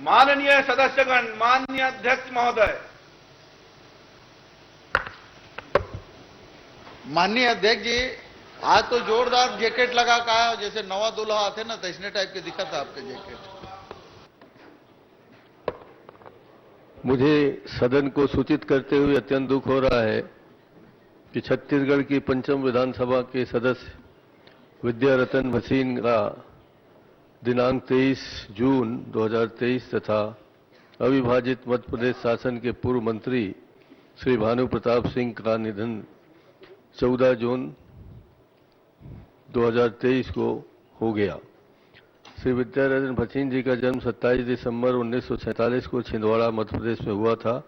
माननीय सदस्यगण, माननीय अध्यक्ष महोदय। माननीय अध्यक्ष जी, आज तो जोरदार जैकेट लगा का, जैसे नवा दूल्हा आते ना, तो इसने टाइप के दिखा था आपके जैकेट। मुझे सदन को सूचित करते हुए अत्यंत दुख हो रहा है कि छत्तीसगढ़ की पंचम विधानसभा के सदस्य विद्यारतन भसीन का दिनांक 23 जून 2023 तथा अविभाजित मध्य प्रदेश शासन के पूर्व मंत्री श्री भानु प्रताप सिंह का निधन 14 जून 2023 को हो गया। श्री विद्यारतन भसीन जी का जन्म 27 दिसंबर 1947 को छिंदवाड़ा मध्य प्रदेश में हुआ था।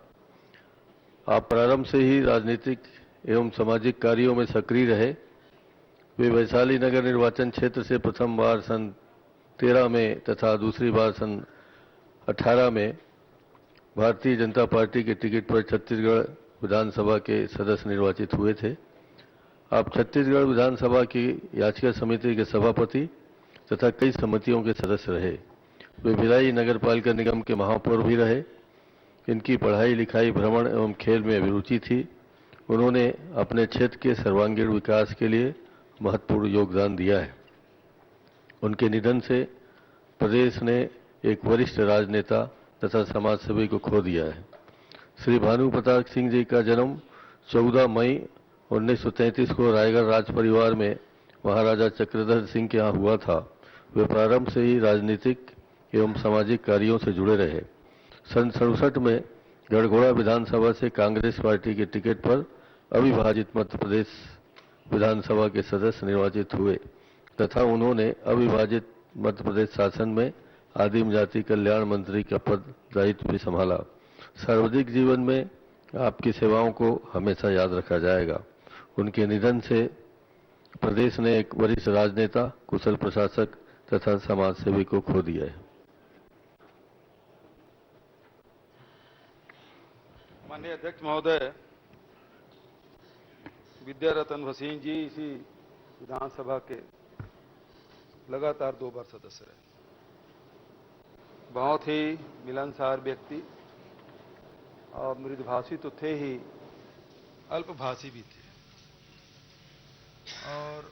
आप प्रारंभ से ही राजनीतिक एवं सामाजिक कार्यों में सक्रिय रहे। वे वैशाली नगर निर्वाचन क्षेत्र से प्रथम बार सन 13 में तथा दूसरी बार सन 18 में भारतीय जनता पार्टी के टिकट पर छत्तीसगढ़ विधानसभा के सदस्य निर्वाचित हुए थे। आप छत्तीसगढ़ विधानसभा की याचिका समिति के सभापति तथा कई समितियों के सदस्य रहे। वे भिलाई नगर पालिका निगम के महापौर भी रहे। इनकी पढ़ाई लिखाई, भ्रमण एवं खेल में अभिरुचि थी। उन्होंने अपने क्षेत्र के सर्वांगीण विकास के लिए महत्वपूर्ण योगदान दिया है। उनके निधन से प्रदेश ने एक वरिष्ठ राजनेता तथा समाजसेवी को खो दिया है। श्री भानु प्रताप सिंह जी का जन्म 14 मई 1933 को रायगढ़ राज परिवार में महाराजा चक्रधर सिंह के यहाँ हुआ था। वे प्रारंभ से ही राजनीतिक एवं सामाजिक कार्यों से जुड़े रहे। सन 67 में गढ़घोड़ा विधानसभा से कांग्रेस पार्टी के टिकट पर अविभाजित मध्य प्रदेश विधानसभा के सदस्य निर्वाचित हुए तथा उन्होंने अविभाजित मध्य प्रदेश शासन में आदिम जाति कल्याण मंत्री का पद दायित्व भी संभाला। सार्वजनिक जीवन में आपकी सेवाओं को हमेशा याद रखा जाएगा। उनके निधन से प्रदेश ने एक वरिष्ठ राजनेता, कुशल प्रशासक तथा समाज सेवी को खो दिया है। माननीय अध्यक्ष महोदय, विद्यारतन भसीन जी इसी विधानसभा के लगातार 2 बार सदस्य रहे। बहुत ही मिलनसार व्यक्ति और मृदुभाषी तो थे ही, अल्पभाषी भी थे और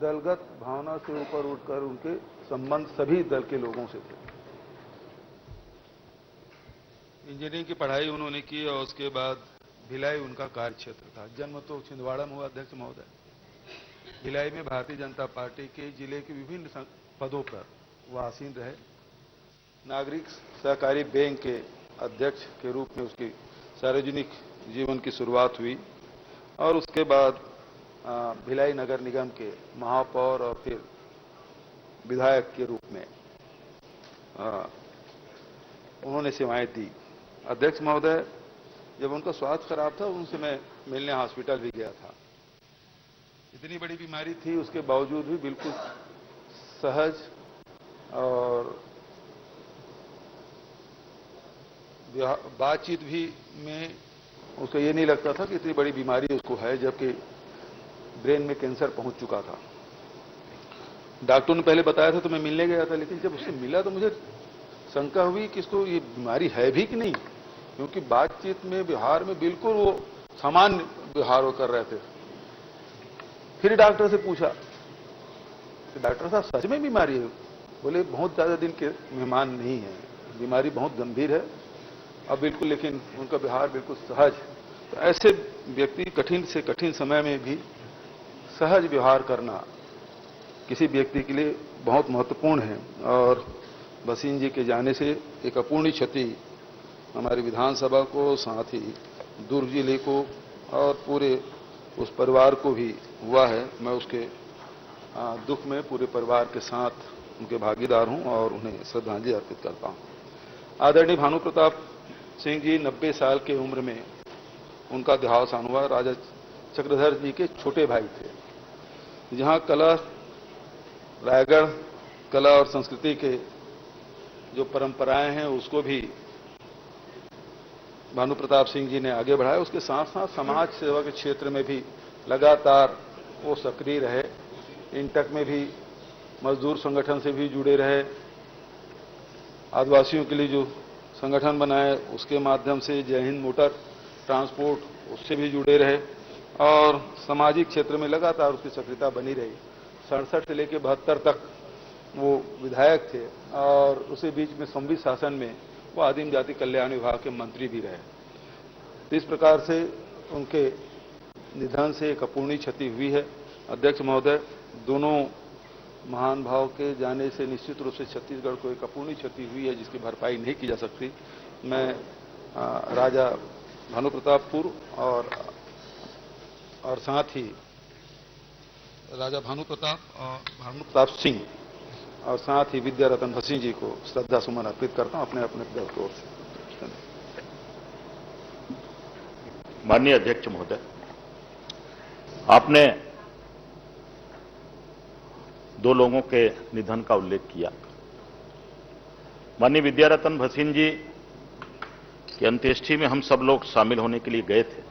दलगत भावना से ऊपर उठकर उनके संबंध सभी दल के लोगों से थे। इंजीनियरिंग की पढ़ाई उन्होंने की और उसके बाद भिलाई उनका कार्य क्षेत्र था। जन्म तो छिंदवाड़ा में हुआ अध्यक्ष महोदय। भिलाई में भारतीय जनता पार्टी के जिले के विभिन्न पदों पर वो आसीन रहे। नागरिक सहकारी बैंक के अध्यक्ष के रूप में उसकी सार्वजनिक जीवन की शुरुआत हुई और उसके बाद भिलाई नगर निगम के महापौर और फिर विधायक के रूप में उन्होंने सेवाएं दी। अध्यक्ष महोदय, जब उनका स्वास्थ्य खराब था उनसे मैं मिलने हॉस्पिटल भी गया था। इतनी बड़ी बीमारी थी, उसके बावजूद भी बिल्कुल सहज और बातचीत भी में उसको ये नहीं लगता था कि इतनी बड़ी बीमारी उसको है, जबकि ब्रेन में कैंसर पहुंच चुका था। डॉक्टर ने पहले बताया था तो मैं मिलने गया था, लेकिन जब उससे मिला तो मुझे शंका हुई कि इसको ये बीमारी है भी कि नहीं, क्योंकि बातचीत में, व्यवहार में बिल्कुल वो सामान्य व्यवहार वो कर रहे थे। फिर डॉक्टर से पूछा कि डॉक्टर साहब सच में बीमारी है? बोले बहुत ज्यादा दिन के मेहमान नहीं है, बीमारी बहुत गंभीर है अब बिल्कुल, लेकिन उनका व्यवहार बिल्कुल सहज। तो ऐसे व्यक्ति कठिन से कठिन समय में भी सहज व्यवहार करना किसी व्यक्ति के लिए बहुत महत्वपूर्ण है और भसीन जी के जाने से एक अपूर्णीय क्षति हमारी विधानसभा को, साथ ही दुर्ग जिले को और पूरे उस परिवार को भी हुआ है। मैं उसके दुख में पूरे परिवार के साथ उनके भागीदार हूं और उन्हें श्रद्धांजलि अर्पित करता हूं। आदरणीय भानु प्रताप सिंह जी 90 साल की उम्र में उनका देहावसान हुआ। राजा चक्रधर जी के छोटे भाई थे। जहां कला, रायगढ़ कला और संस्कृति के जो परंपराएं हैं उसको भी भानु प्रताप सिंह जी ने आगे बढ़ाया। उसके साथ साथ समाज सेवा के क्षेत्र में भी लगातार वो सक्रिय रहे। इंटक में भी मजदूर संगठन से भी जुड़े रहे आदिवासियों के लिए जो संगठन बनाए उसके माध्यम से जय हिंद मोटर ट्रांसपोर्ट उससे भी जुड़े रहे और सामाजिक क्षेत्र में लगातार उसकी सक्रियता बनी रही। 67 से लेकर 72 तक वो विधायक थे और उसी बीच में संविधान शासन में वो आदिम जाति कल्याण विभाग के मंत्री भी रहे। तो इस प्रकार से उनके निधन से एक अपूर्णीय क्षति हुई है। अध्यक्ष महोदय, दोनों महान भाव के जाने से निश्चित रूप से छत्तीसगढ़ को एक अपूर्णीय क्षति हुई है जिसकी भरपाई नहीं की जा सकती। मैं राजा भानु प्रतापपुर और साथ ही राजा भानु प्रताप सिंह और साथ ही विद्या रतन भसीन जी को श्रद्धा सुमन अर्पित करता हूं अपने अपने दल की ओर से। माननीय अध्यक्ष महोदय, आपने दो लोगों के निधन का उल्लेख किया। माननीय विद्या रतन भसीन जी की अंत्येष्टि में हम सब लोग शामिल होने के लिए गए थे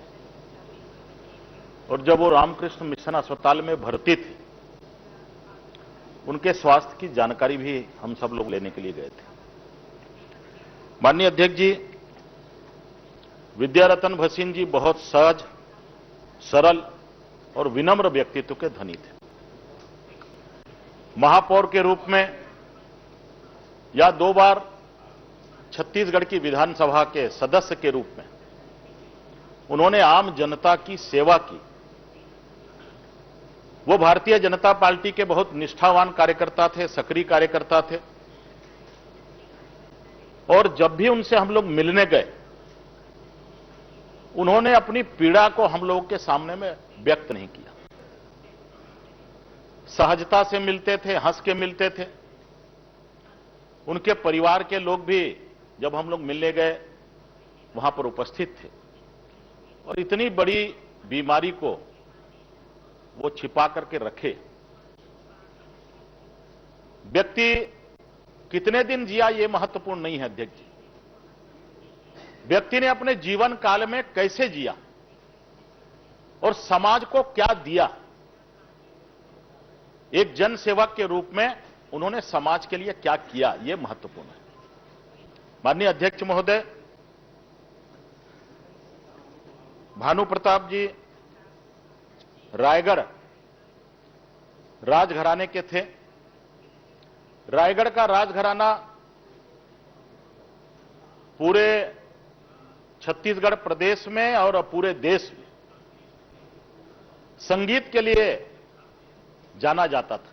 और जब वो रामकृष्ण मिशन अस्पताल में भर्ती थे उनके स्वास्थ्य की जानकारी भी हम सब लोग लेने के लिए गए थे। माननीय अध्यक्ष जी, विद्या रतन भसीन जी बहुत सहज, सरल और विनम्र व्यक्तित्व के धनी थे। महापौर के रूप में या 2 बार छत्तीसगढ़ की विधानसभा के सदस्य के रूप में उन्होंने आम जनता की सेवा की। वो भारतीय जनता पार्टी के बहुत निष्ठावान कार्यकर्ता थे, सक्रिय कार्यकर्ता थे और जब भी उनसे हम लोग मिलने गए उन्होंने अपनी पीड़ा को हम लोगों के सामने में व्यक्त नहीं किया। सहजता से मिलते थे, हंस के मिलते थे। उनके परिवार के लोग भी जब हम लोग मिलने गए वहां पर उपस्थित थे और इतनी बड़ी बीमारी को वो छिपा करके रखे। व्यक्ति कितने दिन जिया ये महत्वपूर्ण नहीं है अध्यक्ष जी, व्यक्ति ने अपने जीवन काल में कैसे जिया और समाज को क्या दिया। एक जन सेवक के रूप में उन्होंने समाज के लिए क्या किया, यह महत्वपूर्ण है। माननीय अध्यक्ष महोदय, भानु प्रताप जी रायगढ़ राजघराने के थे। रायगढ़ का राजघराना पूरे छत्तीसगढ़ प्रदेश में और पूरे देश में संगीत के लिए जाना जाता था।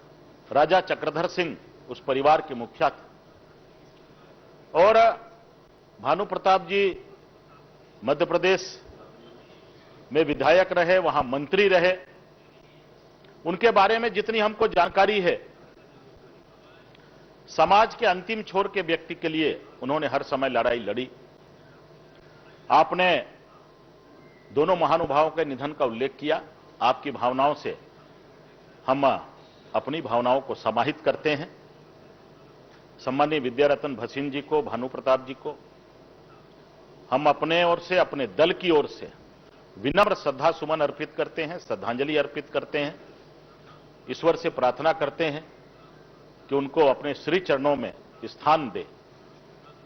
राजा चक्रधर सिंह उस परिवार के मुखिया थे और भानु प्रताप जी मध्य प्रदेश में विधायक रहे, वहां मंत्री रहे। उनके बारे में जितनी हमको जानकारी है, समाज के अंतिम छोर के व्यक्ति के लिए उन्होंने हर समय लड़ाई लड़ी। आपने दोनों महानुभावों के निधन का उल्लेख किया। आपकी भावनाओं से हम अपनी भावनाओं को समाहित करते हैं। सम्मानीय विद्या रतन भसीन जी को, भानु प्रताप जी को हम अपने ओर से, अपने दल की ओर से विनम्र श्रद्धा सुमन अर्पित करते हैं, श्रद्धांजलि अर्पित करते हैं। ईश्वर से प्रार्थना करते हैं कि उनको अपने श्री चरणों में स्थान दे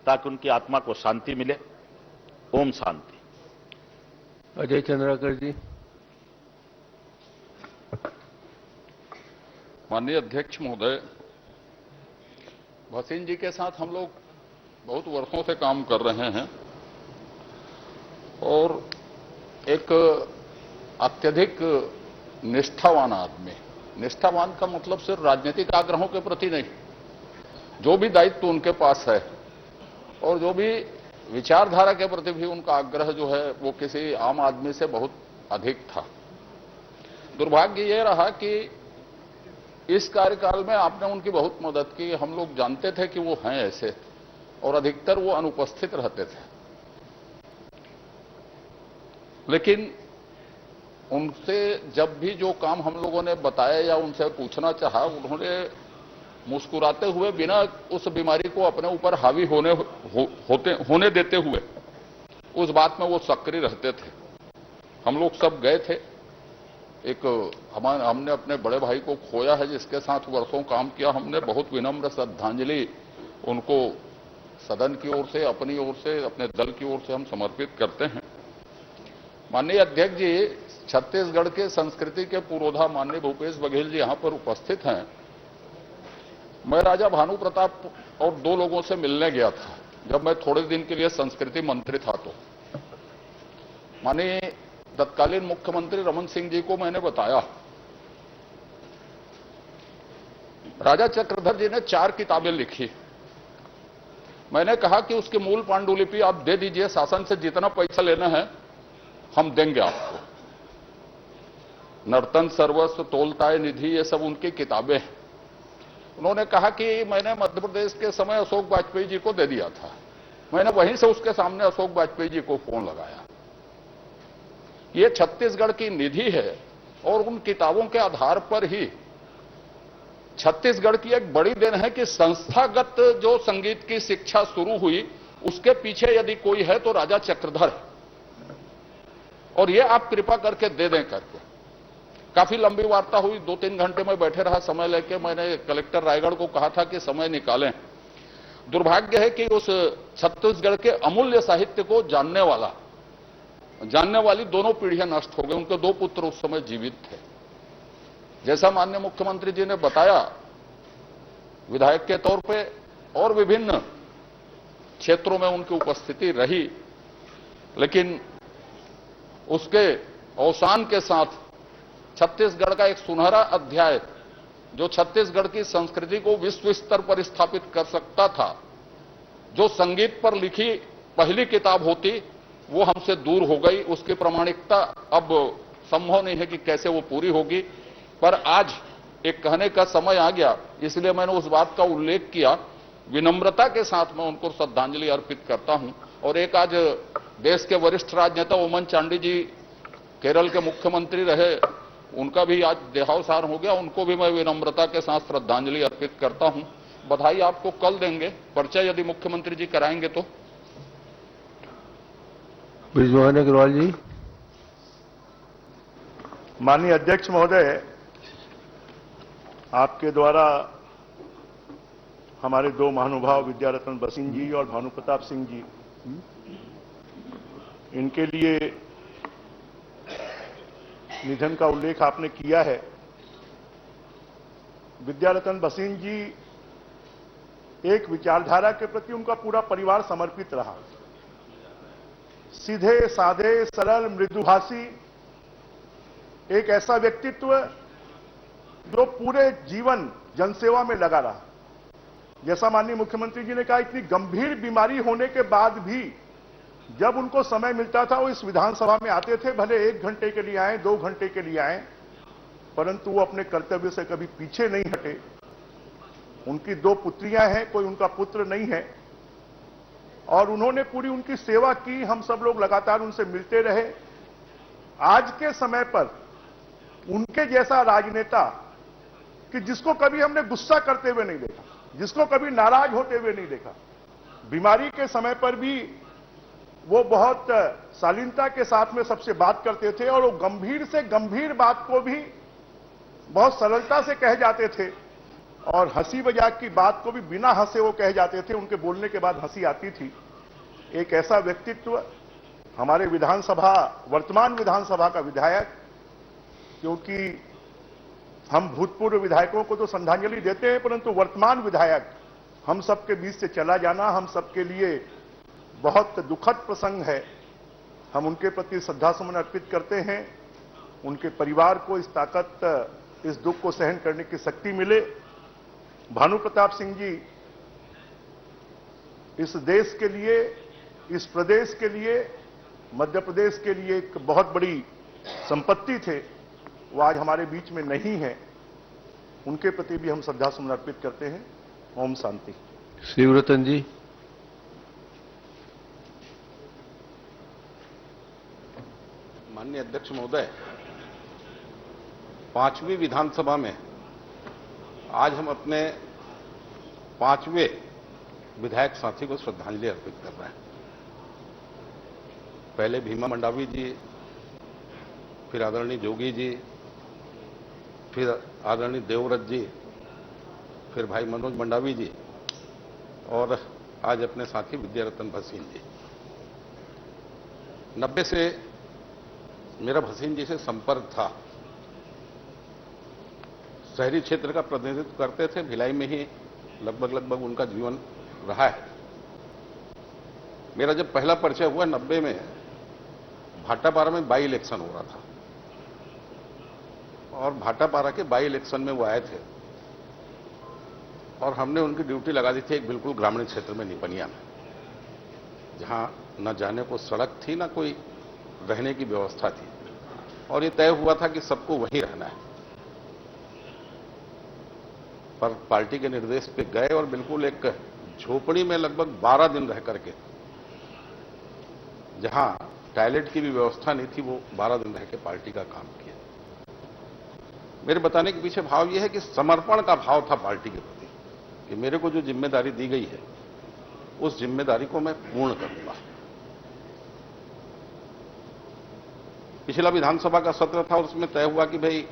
ताकि उनकी आत्मा को शांति मिले। ओम शांति। अजय चंद्राकर जी। माननीय अध्यक्ष महोदय, भसीन जी के साथ हम लोग बहुत वर्षों से काम कर रहे हैं और एक अत्यधिक निष्ठावान आदमी। निष्ठावान का मतलब सिर्फ राजनीतिक आग्रहों के प्रति नहीं, जो भी दायित्व उनके पास है और जो भी विचारधारा के प्रति भी उनका आग्रह जो है वो किसी आम आदमी से बहुत अधिक था। दुर्भाग्य ये रहा कि इस कार्यकाल में आपने उनकी बहुत मदद की। हम लोग जानते थे कि वो हैं ऐसे और अधिकतर वो अनुपस्थित रहते थे, लेकिन उनसे जब भी जो काम हम लोगों ने बताया या उनसे पूछना चाहा, उन्होंने मुस्कुराते हुए बिना उस बीमारी को अपने ऊपर हावी होने देते हुए उस बात में वो सक्रिय रहते थे। हम लोग सब गए थे। हमने अपने बड़े भाई को खोया है जिसके साथ वर्षों काम किया। हमने बहुत विनम्र श्रद्धांजलि उनको सदन की ओर से, अपनी ओर से, अपने दल की ओर से हम समर्पित करते हैं। माननीय अध्यक्ष जी, छत्तीसगढ़ के संस्कृति के पुरोधा माननीय भूपेश बघेल जी यहां पर उपस्थित हैं। मैं राजा भानु प्रताप और 2 लोगों से मिलने गया था जब मैं थोड़े दिन के लिए संस्कृति मंत्री था। तो माननीय तत्कालीन मुख्यमंत्री रमन सिंह जी को मैंने बताया, राजा चक्रधर जी ने 4 किताबें लिखी। मैंने कहा कि उसकी मूल पांडुलिपि आप दे दीजिए, शासन से जितना पैसा लेना है हम देंगे आपको। नर्तन सर्वस्व, तोलताय निधि, ये सब उनकी किताबें हैं। उन्होंने कहा कि मैंने मध्य प्रदेश के समय अशोक वाजपेयी जी को दे दिया था। मैंने वहीं से उसके सामने अशोक वाजपेयी जी को फोन लगाया। ये छत्तीसगढ़ की निधि है और उन किताबों के आधार पर ही छत्तीसगढ़ की एक बड़ी देन है कि संस्थागत जो संगीत की शिक्षा शुरू हुई उसके पीछे यदि कोई है तो राजा चक्रधर है। और ये आप कृपा करके दे दें करके। काफी लंबी वार्ता हुई, 2-3 घंटे में बैठे रहा समय लेके। मैंने कलेक्टर रायगढ़ को कहा था कि समय निकालें। दुर्भाग्य है कि उस छत्तीसगढ़ के अमूल्य साहित्य को जानने वाली दोनों पीढ़ियां नष्ट हो गई। उनके 2 पुत्र उस समय जीवित थे। जैसा माननीय मुख्यमंत्री जी ने बताया, विधायक के तौर पे और विभिन्न क्षेत्रों में उनकी उपस्थिति रही, लेकिन उसके अवसान के साथ छत्तीसगढ़ का एक सुनहरा अध्याय जो छत्तीसगढ़ की संस्कृति को विश्व स्तर पर स्थापित कर सकता था, जो संगीत पर लिखी पहली किताब होती, वो हमसे दूर हो गई। उसकी प्रामाणिकता अब संभव नहीं है कि कैसे वो पूरी होगी। पर आज एक कहने का समय आ गया, इसलिए मैंने उस बात का उल्लेख किया। विनम्रता के साथ मैं उनको श्रद्धांजलि अर्पित करता हूं। और एक आज देश के वरिष्ठ राजनेता ओमन चांडी जी केरल के मुख्यमंत्री रहे, उनका भी आज देहावसान हो गया। उनको भी मैं विनम्रता के साथ श्रद्धांजलि अर्पित करता हूं। बधाई आपको कल देंगे, परिचय यदि मुख्यमंत्री जी कराएंगे तो। ब्रिजमोहन अग्रवाल जी। माननीय अध्यक्ष महोदय, आपके द्वारा हमारे 2 महानुभाव विद्यारत्न बसिन जी और भानु प्रताप सिंह जी, इनके लिए निधन का उल्लेख आपने किया है। विद्यारत्न बसिन जी एक विचारधारा के प्रति उनका पूरा परिवार समर्पित रहा। सीधे साधे, सरल, मृदुभाषी, एक ऐसा व्यक्तित्व जो पूरे जीवन जनसेवा में लगा रहा। जैसा माननीय मुख्यमंत्री जी ने कहा, इतनी गंभीर बीमारी होने के बाद भी जब उनको समय मिलता था वो इस विधानसभा में आते थे। भले 1 घंटे के लिए आए, 2 घंटे के लिए आए, परंतु वो अपने कर्तव्य से कभी पीछे नहीं हटे। उनकी 2 पुत्रियां हैं, कोई उनका पुत्र नहीं है, और उन्होंने पूरी उनकी सेवा की। हम सब लोग लगातार उनसे मिलते रहे। आज के समय पर उनके जैसा राजनेता कि जिसको कभी हमने गुस्सा करते हुए नहीं देखा, जिसको कभी नाराज होते हुए नहीं देखा। बीमारी के समय पर भी वो बहुत शालीनता के साथ में सबसे बात करते थे और वो गंभीर से गंभीर बात को भी बहुत सरलता से कह जाते थे और हंसी मजाक की बात को भी बिना हंसे वो कह जाते थे। उनके बोलने के बाद हंसी आती थी। एक ऐसा व्यक्तित्व हमारे वर्तमान विधानसभा का विधायक, क्योंकि हम भूतपूर्व विधायकों को तो श्रद्धांजलि देते हैं, परंतु वर्तमान विधायक हम सबके बीच से चला जाना हम सबके लिए बहुत दुखद प्रसंग है। हम उनके प्रति श्रद्धासुमन अर्पित करते हैं। उनके परिवार को इस ताकत, इस दुख को सहन करने की शक्ति मिले। भानु प्रताप सिंह जी इस देश के लिए, इस प्रदेश के लिए, मध्य प्रदेश के लिए एक बहुत बड़ी संपत्ति थे। वो आज हमारे बीच में नहीं है। उनके प्रति भी हम श्रद्धासुमन अर्पित करते हैं। ओम शांति। शिवरतन जी। माननीय अध्यक्ष महोदय, 5वीं विधानसभा में आज हम अपने 5वें विधायक साथी को श्रद्धांजलि अर्पित कर रहे हैं। पहले भीमा मंडावी जी, फिर आदरणीय जोगी जी, फिर आदरणीय देवव्रत जी, फिर भाई मनोज मंडावी जी, और आज अपने साथी विद्यारतन भसीन जी। 90 से मेरा भसीन जी से संपर्क था। शहरी क्षेत्र का प्रतिनिधित्व करते थे, भिलाई में ही लगभग उनका जीवन रहा है। मेरा जब पहला परिचय हुआ 90 में, भाटापारा में बाई इलेक्शन हो रहा था और भाटापारा के बाई इलेक्शन में वो आए थे और हमने उनकी ड्यूटी लगा दी थी एक बिल्कुल ग्रामीण क्षेत्र में, निपनिया में, जहां न जाने को सड़क थी न कोई रहने की व्यवस्था थी और ये तय हुआ था कि सबको वहीं रहना है। पर पार्टी के निर्देश पे गए और बिल्कुल एक झोपड़ी में लगभग 12 दिन रह करके, जहां टॉयलेट की भी व्यवस्था नहीं थी, वो 12 दिन रह के पार्टी का काम किया। मेरे बताने के पीछे भाव यह है कि समर्पण का भाव था पार्टी के प्रति कि मेरे को जो जिम्मेदारी दी गई है उस जिम्मेदारी को मैं पूर्ण करूंगा। पिछला विधानसभा का सत्र था, उसमें तय हुआ कि भाई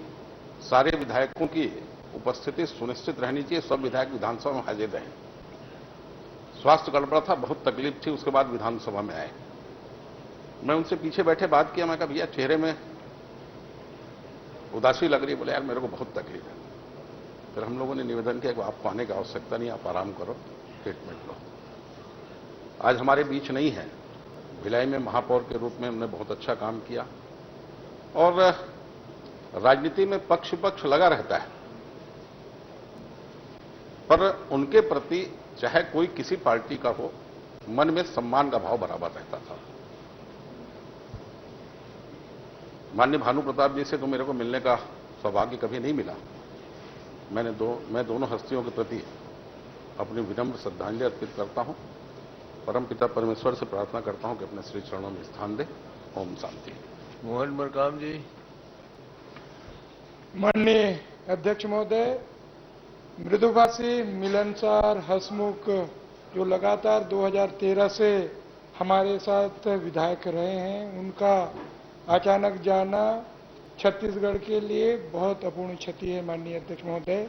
सारे विधायकों की उपस्थिति सुनिश्चित रहनी चाहिए, सब विधायक विधानसभा में हाजिर रहें। स्वास्थ्य गड़बड़ था, बहुत तकलीफ थी, उसके बाद विधानसभा में आए। मैं उनसे पीछे बैठे बात किया, मैं कहा भैया चेहरे में उदासी लग रही है। बोले यार मेरे को बहुत तकलीफ है। फिर हम लोगों ने निवेदन किया कि आपको आने की आवश्यकता नहीं, आप आराम करो, ट्रीटमेंट लो। आज हमारे बीच नहीं है। भिलाई में महापौर के रूप में हमने बहुत अच्छा काम किया और राजनीति में पक्ष विपक्ष लगा रहता है, पर उनके प्रति चाहे कोई किसी पार्टी का हो, मन में सम्मान का भाव बराबर रहता था। माननीय भानु प्रताप जी से तो मेरे को मिलने का सौभाग्य कभी नहीं मिला। मैं दोनों हस्तियों के प्रति अपनी विनम्र श्रद्धांजलि अर्पित करता हूं। परमपिता परमेश्वर से प्रार्थना करता हूं कि अपने श्री चरणों में स्थान दे। ओम शांति। मोहन मरकाम जी। माननीय अध्यक्ष महोदय, मृदुभाषी, मिलनसार, हंसमुख, जो लगातार 2013 से हमारे साथ विधायक रहे हैं, उनका अचानक जाना छत्तीसगढ़ के लिए बहुत अपूर्ण क्षति है माननीय अध्यक्ष महोदय।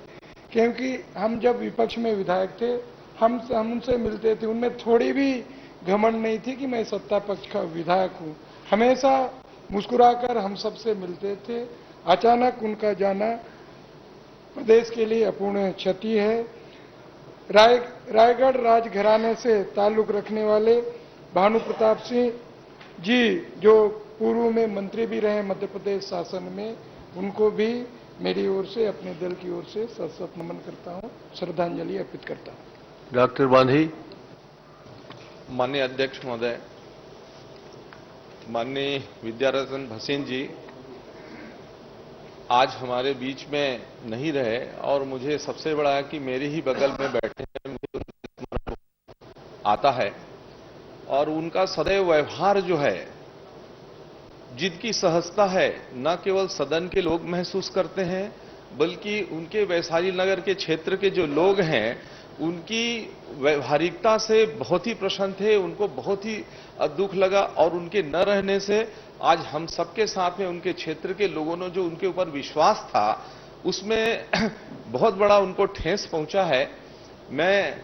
क्योंकि हम जब विपक्ष में विधायक थे, हम उनसे मिलते थे, उनमें थोड़ी भी घमंड नहीं थी कि मैं सत्ता पक्ष का विधायक हूं। हमेशा मुस्कुराकर हम सबसे मिलते थे। अचानक उनका जाना प्रदेश के लिए अपूर्ण क्षति है। रायगढ़ राजघराने से ताल्लुक रखने वाले भानु प्रताप सिंह जी, जो पूर्व में मंत्री भी रहे मध्य प्रदेश शासन में, उनको भी मेरी ओर से, अपने दल की ओर से सशक्त नमन करता हूं, श्रद्धांजलि अर्पित करता हूं। डॉक्टर बांधी। माननीय अध्यक्ष महोदय, माननीय विद्यारतन भसीन जी आज हमारे बीच में नहीं रहे और मुझे सबसे बड़ा है कि मेरे ही बगल में बैठे हैं, मुझे उनका स्मरण आता है और उनका सदैव व्यवहार जो है, जिनकी सहजता है, न केवल सदन के लोग महसूस करते हैं बल्कि उनके वैशाली नगर के क्षेत्र के जो लोग हैं उनकी व्यवहारिकता से बहुत ही प्रसन्न थे। उनको बहुत ही दुख लगा और उनके न रहने से आज हम सबके साथ में उनके क्षेत्र के लोगों ने जो उनके ऊपर विश्वास था उसमें बहुत बड़ा उनको ठेस पहुंचा है। मैं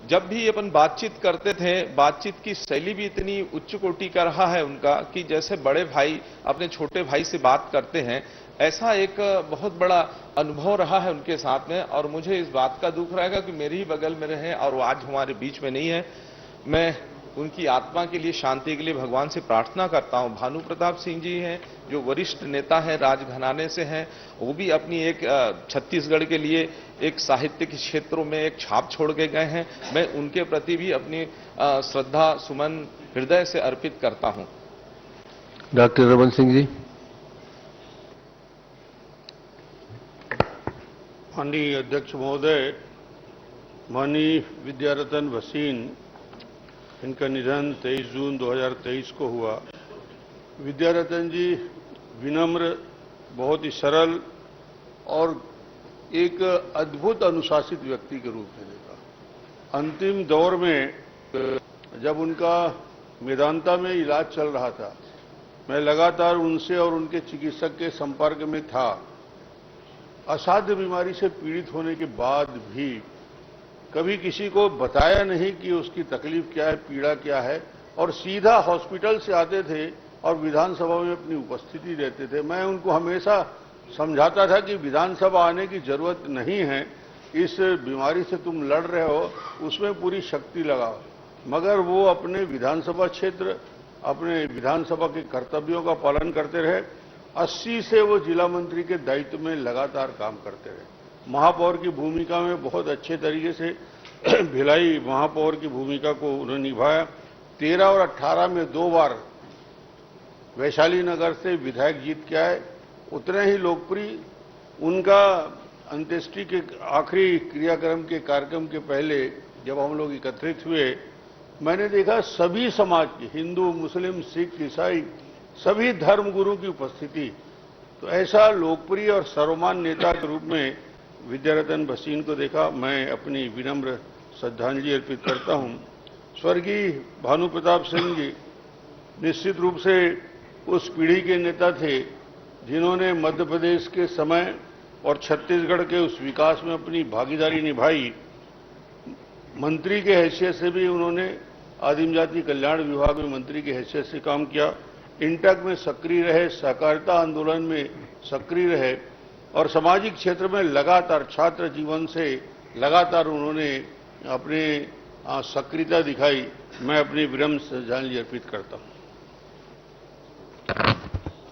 जब भी अपन बातचीत करते थे, बातचीत की शैली भी इतनी उच्च कोटि का रहा है उनका कि जैसे बड़े भाई अपने छोटे भाई से बात करते हैं, ऐसा एक बहुत बड़ा अनुभव रहा है उनके साथ में। और मुझे इस बात का दुख रहेगा कि मेरे ही बगल में रहे और वो आज हमारे बीच में नहीं है। मैं उनकी आत्मा के लिए, शांति के लिए भगवान से प्रार्थना करता हूं। भानु प्रताप सिंह जी हैं जो वरिष्ठ नेता हैं, राजघराने से हैं, वो भी अपनी एक छत्तीसगढ़ के लिए एक साहित्य के क्षेत्रों में एक छाप छोड़ के गए हैं। मैं उनके प्रति भी अपनी श्रद्धा सुमन हृदय से अर्पित करता हूं। डॉक्टर रमन सिंह जी। माननीय अध्यक्ष महोदय, माननीय विद्यारतन भसीन, इनका निधन 23 जून 2023 को हुआ। विद्यारतन जी विनम्र, बहुत ही सरल और एक अद्भुत अनुशासित व्यक्ति के रूप में देखा। अंतिम दौर में जब उनका मेदांता में इलाज चल रहा था, मैं लगातार उनसे और उनके चिकित्सक के संपर्क में था। असाध्य बीमारी से पीड़ित होने के बाद भी कभी किसी को बताया नहीं कि उसकी तकलीफ क्या है, पीड़ा क्या है, और सीधा हॉस्पिटल से आते थे और विधानसभा में अपनी उपस्थिति देते थे। मैं उनको हमेशा समझाता था कि विधानसभा आने की जरूरत नहीं है, इस बीमारी से तुम लड़ रहे हो, उसमें पूरी शक्ति लगाओ। मगर वो अपने विधानसभा क्षेत्र, अपने विधानसभा के कर्तव्यों का पालन करते रहे। 80 से वो जिला मंत्री के दायित्व में लगातार काम करते रहे। महापौर की भूमिका में बहुत अच्छे तरीके से भिलाई महापौर की भूमिका को उन्होंने निभाया। 13 और 18 में 2 बार वैशाली नगर से विधायक जीत के आए। उतने ही लोकप्रिय उनका अंत्येष्टि के आखिरी क्रियाक्रम के कार्यक्रम के पहले जब हम लोग एकत्रित हुए, मैंने देखा सभी समाज की, हिंदू, मुस्लिम, सिख, ईसाई, सभी धर्मगुरु की उपस्थिति। तो ऐसा लोकप्रिय और सर्वमान्य नेता के रूप में विद्यारतन भसीन को देखा। मैं अपनी विनम्र श्रद्धांजलि अर्पित करता हूं। स्वर्गीय भानु प्रताप सिंह जी निश्चित रूप से उस पीढ़ी के नेता थे जिन्होंने मध्य प्रदेश के समय और छत्तीसगढ़ के उस विकास में अपनी भागीदारी निभाई। मंत्री के हैसियत से भी उन्होंने आदिम जाति कल्याण विभाग में मंत्री की हैसियत से काम किया। इंटक में सक्रिय रहे, सहकारिता आंदोलन में सक्रिय रहे और सामाजिक क्षेत्र में लगातार छात्र जीवन से लगातार उन्होंने अपने सक्रियता दिखाई। मैं अपनी विनम्र श्रद्धांजलि अर्पित करता हूं।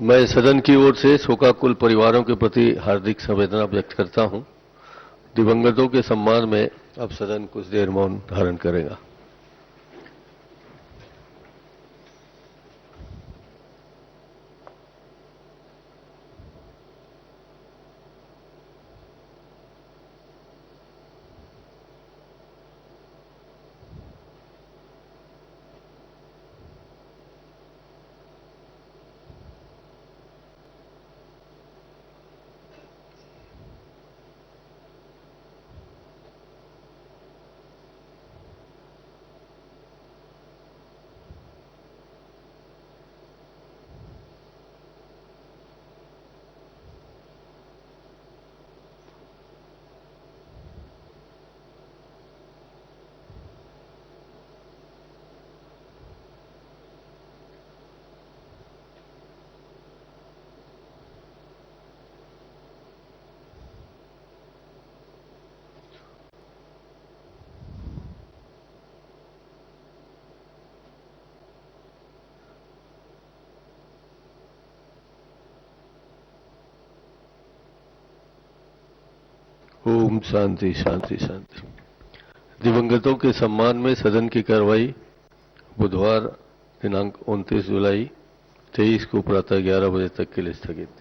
मैं सदन की ओर से शोकाकुल परिवारों के प्रति हार्दिक संवेदना व्यक्त करता हूं। दिवंगतों के सम्मान में अब सदन कुछ देर मौन धारण करेगा। ओम शांति शांति शांति। दिवंगतों के सम्मान में सदन की कार्रवाई बुधवार दिनांक 29 जुलाई 23 को प्रातः 11 बजे तक के लिए स्थगित।